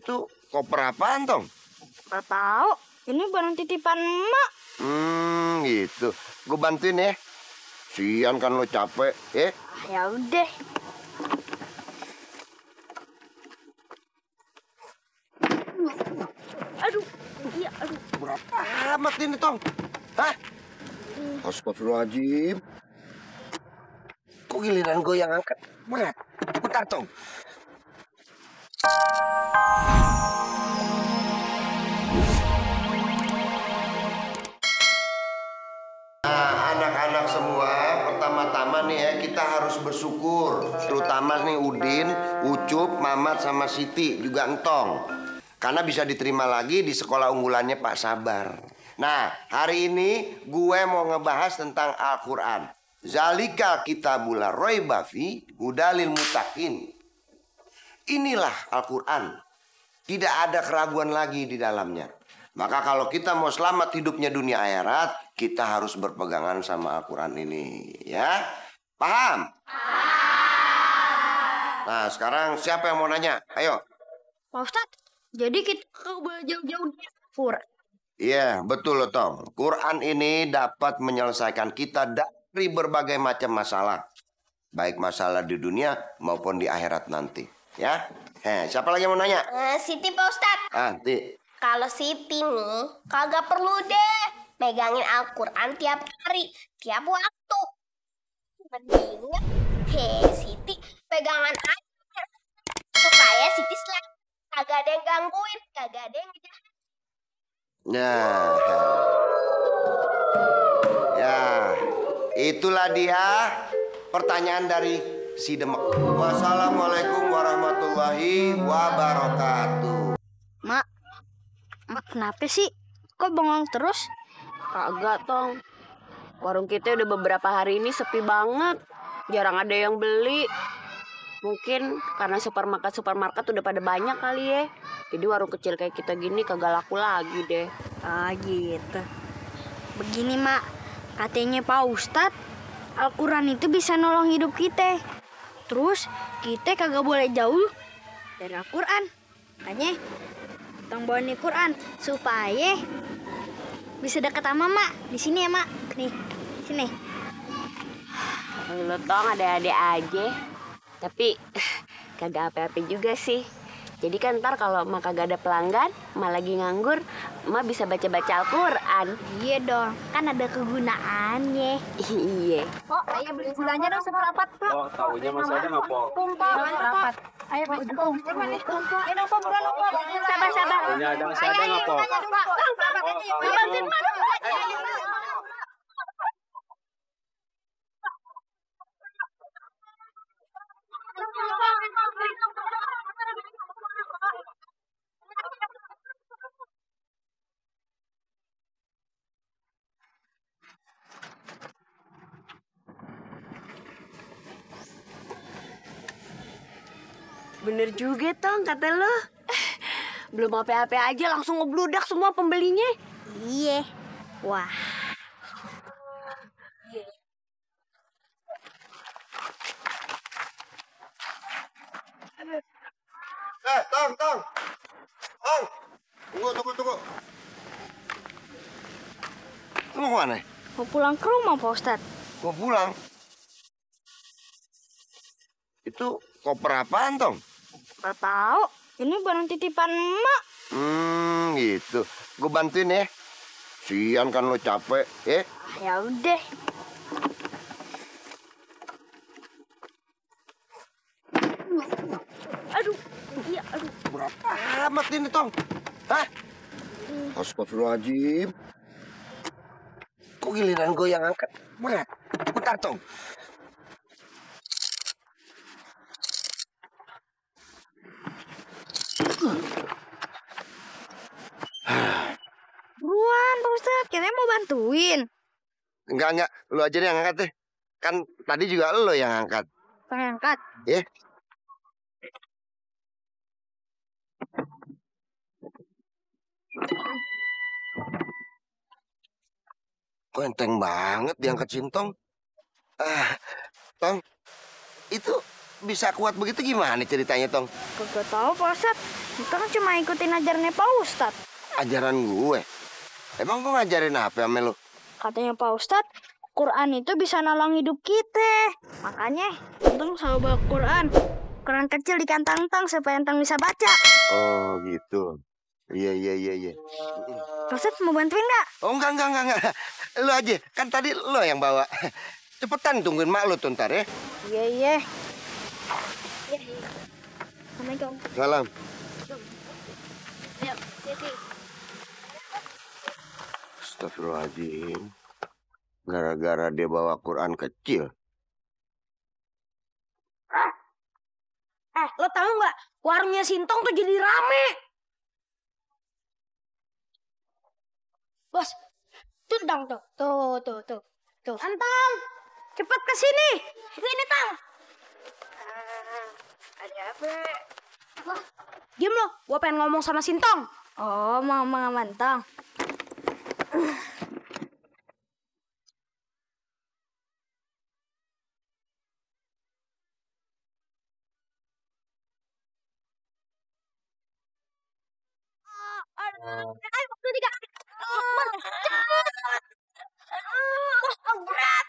Itu koper apaan, Tong? Gak tahu. Ini barang titipan emak. Gitu. Gue bantuin ya. Sian kan lo capek, ya? Ya udah. Aduh, iya, aduh. Berapa amat ini, Tong? Hah? Astagfirullahaladzim. Kok giliran gue yang angkat? Berat. Bentar, Tong. Nah, anak-anak semua, pertama-tama nih ya, kita harus bersyukur. Terutama nih Udin, Ucup, Mamat, sama Siti, juga Entong. Karena bisa diterima lagi di sekolah unggulannya Pak Sabar. Nah, hari ini gue mau ngebahas tentang Al-Quran. Zalika kitabul la raiba fi hudalil muttaqin. Inilah Al-Quran. Tidak ada keraguan lagi di dalamnya. Maka kalau kita mau selamat hidupnya dunia akhirat, kita harus berpegangan sama Al-Quran ini, ya. Paham? Nah, sekarang siapa yang mau nanya? Ayo. Pak Ustadz, jadi kita boleh jauh-jauh dari Quran. Iya, betul loh, Tom. Quran ini dapat menyelesaikan kita dari berbagai macam masalah. Baik masalah di dunia maupun di akhirat nanti, ya. Siapa lagi yang mau nanya? Siti, Pak Ustadz. Ti. Kalau Siti nih, kagak perlu deh megangin Al-Quran tiap hari, tiap waktu. Mendingan, Siti pegangan aja. Supaya Siti selalu kagak ada yang gangguin, kagak ada yang ngejahat. Nah, ya, itulah dia pertanyaan dari si Demek. Wassalamualaikum warahmatullahi wabarakatuh. Mak, kenapa sih? Kok bengong terus? Kagak, Tong. Warung kita udah beberapa hari ini sepi banget. Jarang ada yang beli. Mungkin karena supermarket udah pada banyak kali ya. Jadi warung kecil kayak kita gini kagak laku lagi deh. Ah gitu. Begini Mak, katanya Pak Ustadz, Al-Quran itu bisa nolong hidup kita. Terus kita kagak boleh jauh dari Al-Quran. Makanya Tong bawa nih Quran supaya bisa dekat sama Mak. Di sini ya Mak. Nih, sini. Lo Tong ada-ada aja. Tapi kagak apa-apa juga sih. Jadi kan ntar kalau emak kagak ada pelanggan, emak lagi nganggur, emak bisa baca-baca Al-Quran. Iya dong, kan ada kegunaannya. Iya. Pok, ayo beli gulanya dong seperempat, Pok. Oh, tahunya masih ada nggak, Pok? Tumpah, seperempat. Ayo, Pok. Ayo dong, Pok, bukan lupa. Sabar. Tahunya ada masih ada nggak, Pok? Bantuin Mak dong, Pak. Bener juga, Tong, kata lo. Belum apa-apa aja langsung ngebludak semua pembelinya. Iya. Wah. Tong. Tunggu. Lu mau mana? Mau pulang ke rumah, Pak Ustadz. Mau pulang? Itu koper apaan, Tong? Gak tahu. Ini barang titipan emak. Gitu. Gue bantuin ya. Sian kan lo capek, ya? Ya udah. Aduh, iya, aduh. Berapa amat ini, Tong? Hah? Astagfirullahaladzim. Kok giliran gue yang angkat? Berat. Bentar, Tong. Buruan, Pak Ustadz. Kita mau bantuin. Enggak. Lu aja deh yang angkat deh. Kan tadi juga lo yang angkat. Pengangkat. Ya? Kok enteng banget diangkat Sintong. Tong, itu bisa kuat begitu gimana ceritanya, Tong? Kagak tahu Pak Ustadz. Entong cuma ikutin ajarannya Pak Ustadz. Ajaran gue? Emang gue ngajarin apa sama lu? Katanya Pak Ustadz, Quran itu bisa nolong hidup kita. Makanya Entong selalu bawa Quran. Quran kecil di kantong Entong supaya Entong bisa baca. Oh gitu. Iya. Pak Ustadz mau bantuin nggak? Oh enggak. Lu aja, kan tadi lu yang bawa. Cepetan tungguin mak lu tuh ntar ya. Iya. Assalamualaikum. Salam. Ayo, Siti. Astagfirullahaladzim. Gara-gara dia bawa Quran kecil. Lo tahu nggak? Warungnya Sintong tuh jadi rame. Bos, tuh Tang tuh. Tuh. Antang, cepet ke sini. Sini Tang. Ada apa? Diam lo, gua pengen ngomong sama Sintong. Oh, mau Mantang. Ayo, waktu 3. Berat.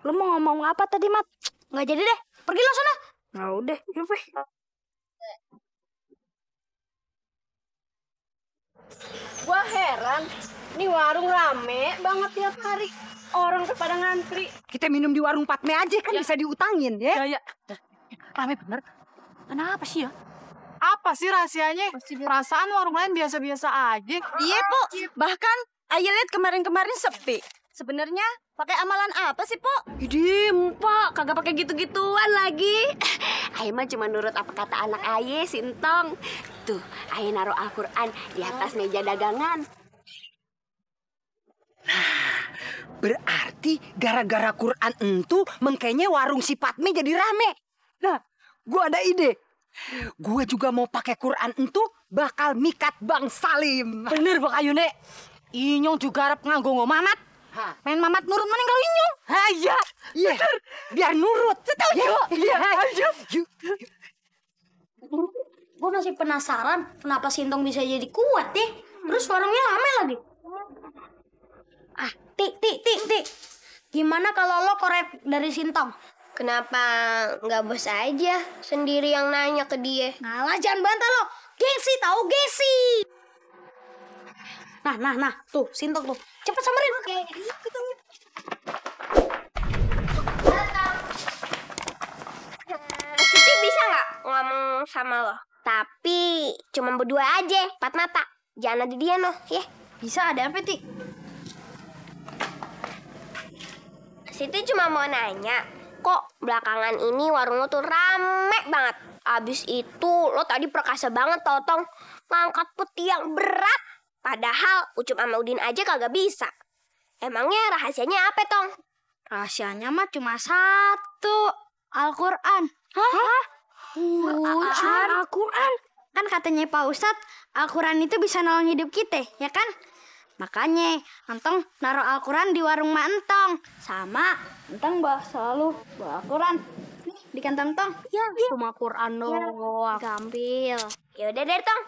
Lo mau ngomong apa tadi, Mat? Nggak jadi deh, pergi lo sana. Nah udah, yuk. Gua heran, nih warung rame banget tiap hari. Orang tuh pada ngantri. Kita minum di warung Patme aja kan bisa diutangin ya. Ya. Rame bener. Kenapa sih ya? Apa sih rahasianya? Perasaan warung lain biasa-biasa aja. Iya, Po. Bahkan Ayah lihat kemarin-kemarin sepi. Sebenarnya pakai amalan apa sih, Po? Idih, Mpok, kagak pakai gitu-gituan lagi. Ayah mah cuma nurut apa kata anak ayah, Sintong. Tuh, ayah naruh Al-Quran di atas meja dagangan. Berarti gara-gara Quran entu mengkayaknya warung si Patme jadi rame. Nah, gua ada ide. Gua juga mau pakai Quran entu bakal mikat Bang Salim. Bener, Bang Ayune. Inyong juga harap nganggo mamat. Main mamat nurut maning kalau inyong. Iya. Biar nurut. Setuju. Iya. Gue masih penasaran kenapa Sintong bisa jadi kuat ya. Terus warungnya rame lagi. Tik. Gimana kalau lo korek dari Sintong? Kenapa nggak bos aja sendiri yang nanya ke dia? Ngalah, jangan bantah lo. Gengsi tahu gengsi. Nah, tuh Sintong tuh. Cepet samperin. Oke. Siti bisa nggak ngomong sama lo? Tapi cuma berdua aja, 4 mata. Jangan ada dia noh, ya. Bisa ada apa, Ti? Siti cuma mau nanya, kok belakangan ini warung lo tuh rame banget. Abis itu lo tadi perkasa banget, Totong. Ngangkat peti yang berat. Padahal Ucup sama Udin aja kagak bisa. Emangnya rahasianya apa, Tong? Rahasianya mah cuma satu. Al-Quran. Hah? Al-Quran? Kan katanya Pak Ustadz, Al-Quran itu bisa nolong hidup kita, ya kan? Makanya, Entong naruh Al-Quran di warung Mak Entong. Sama, Entong selalu bawa Al-Quran. Nih, di kantong Tong. Ya, cuma Quran doang. Gampil. Yaudah deh, Tong.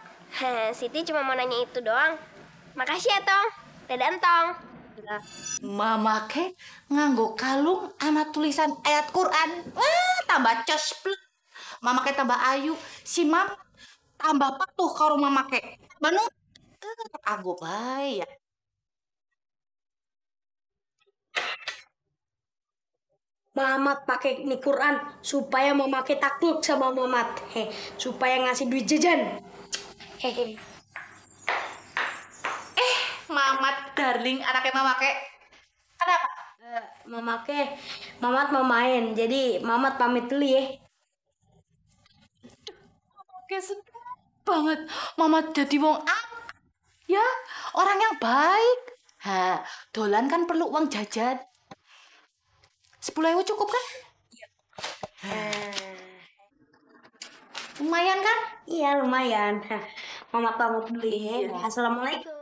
Siti cuma mau nanya itu doang. Makasih ya, Tong. Dadah, Entong. Mama ke nganggo kalung anak tulisan ayat Quran. Wah, tambah cosplek. Mama ke tambah ayu. Si Mam tambah patuh karo mama ke. Banu aku bae ya. Mamat pakai ini Quran supaya memakai takluk sama Mamat. Supaya ngasih duit jajan. Mamat darling anaknya mama ke. Kenapa? Mama ke, Mamat mau main, jadi Mamat pamit dulu ya. Oke, seneng banget. Mama jadi wong ya, orang yang baik. Ha, dolan kan perlu uang jajan. 10.000 cukup kan? Iya. Lumayan kan? Iya lumayan. Mamat pamit dulu ya. Assalamualaikum.